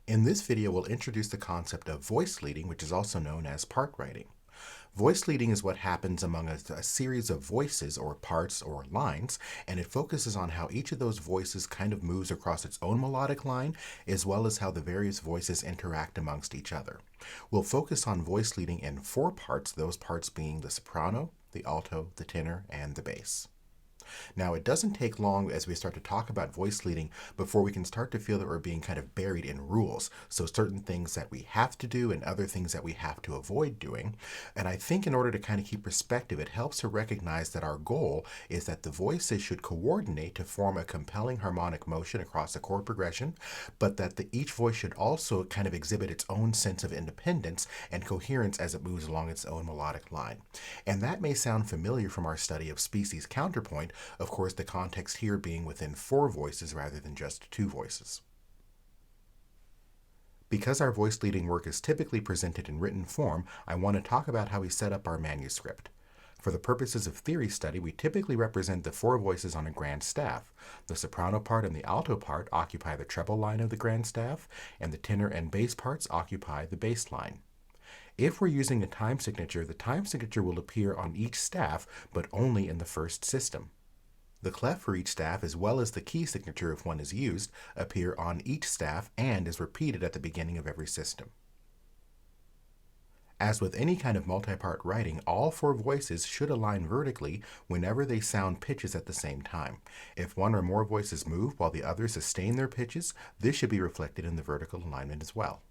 In this video, we'll introduce the concept of voice leading, which is also known as part writing. Voice leading is what happens among a series of voices or parts or lines, and it focuses on how each of those voices kind of moves across its own melodic line, as well as how the various voices interact amongst each other. We'll focus on voice leading in four parts, those parts being the soprano, the alto, the tenor, and the bass. Now, it doesn't take long as we start to talk about voice leading before we can start to feel that we're being kind of buried in rules. So certain things that we have to do and other things that we have to avoid doing. And I think in order to kind of keep perspective, it helps to recognize that our goal is that the voices should coordinate to form a compelling harmonic motion across a chord progression, but that each voice should also kind of exhibit its own sense of independence and coherence as it moves along its own melodic line. And that may sound familiar from our study of species counterpoint, of course, the context here being within four voices rather than just two voices. Because our voice leading work is typically presented in written form, I want to talk about how we set up our manuscript. For the purposes of theory study, we typically represent the four voices on a grand staff. The soprano part and the alto part occupy the treble line of the grand staff, and the tenor and bass parts occupy the bass line. If we're using a time signature, the time signature will appear on each staff, but only in the first system. The clef for each staff, as well as the key signature if one is used, appear on each staff and is repeated at the beginning of every system. As with any kind of multi-part writing, all four voices should align vertically whenever they sound pitches at the same time. If one or more voices move while the others sustain their pitches, this should be reflected in the vertical alignment as well.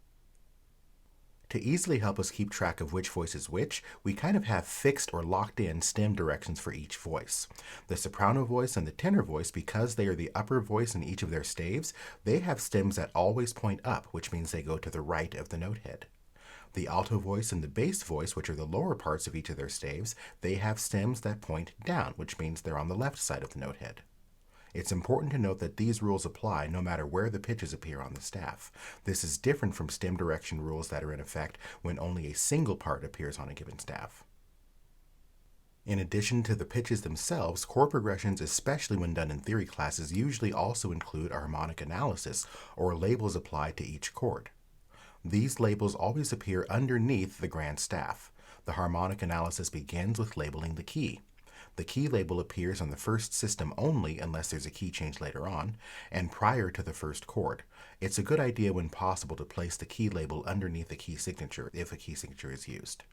To easily help us keep track of which voice is which, we kind of have fixed or locked in stem directions for each voice. The soprano voice and the tenor voice, because they are the upper voice in each of their staves, they have stems that always point up, which means they go to the right of the note head. The alto voice and the bass voice, which are the lower parts of each of their staves, they have stems that point down, which means they're on the left side of the note head. It's important to note that these rules apply no matter where the pitches appear on the staff. This is different from stem direction rules that are in effect when only a single part appears on a given staff. In addition to the pitches themselves, chord progressions, especially when done in theory classes, usually also include a harmonic analysis, or labels applied to each chord. These labels always appear underneath the grand staff. The harmonic analysis begins with labeling the key. The key label appears on the first system only unless there's a key change later on, and prior to the first chord. It's a good idea when possible to place the key label underneath the key signature if a key signature is used.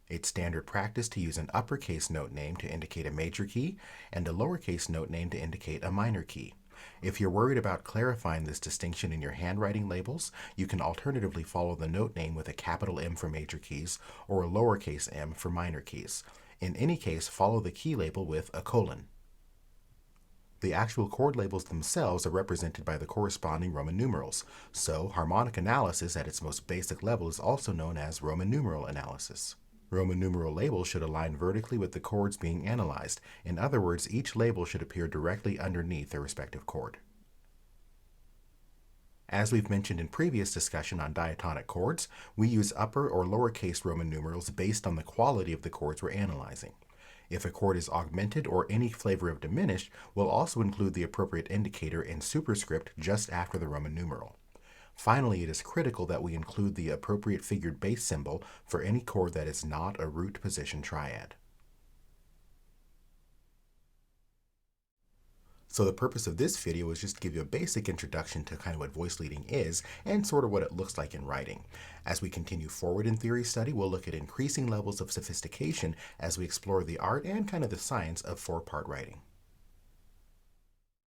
It's standard practice to use an uppercase note name to indicate a major key and a lowercase note name to indicate a minor key. If you're worried about clarifying this distinction in your handwriting labels, you can alternatively follow the note name with a capital M for major keys or a lowercase m for minor keys. In any case, follow the key label with a colon. The actual chord labels themselves are represented by the corresponding Roman numerals, so harmonic analysis at its most basic level is also known as Roman numeral analysis. Roman numeral labels should align vertically with the chords being analyzed. In other words, each label should appear directly underneath their respective chord. As we've mentioned in previous discussion on diatonic chords, we use upper or lowercase Roman numerals based on the quality of the chords we're analyzing. If a chord is augmented or any flavor of diminished, we'll also include the appropriate indicator in superscript just after the Roman numeral. Finally, it is critical that we include the appropriate figured bass symbol for any chord that is not a root position triad. So the purpose of this video is just to give you a basic introduction to kind of what voice leading is and sort of what it looks like in writing. As we continue forward in theory study, we'll look at increasing levels of sophistication as we explore the art and kind of the science of four-part writing.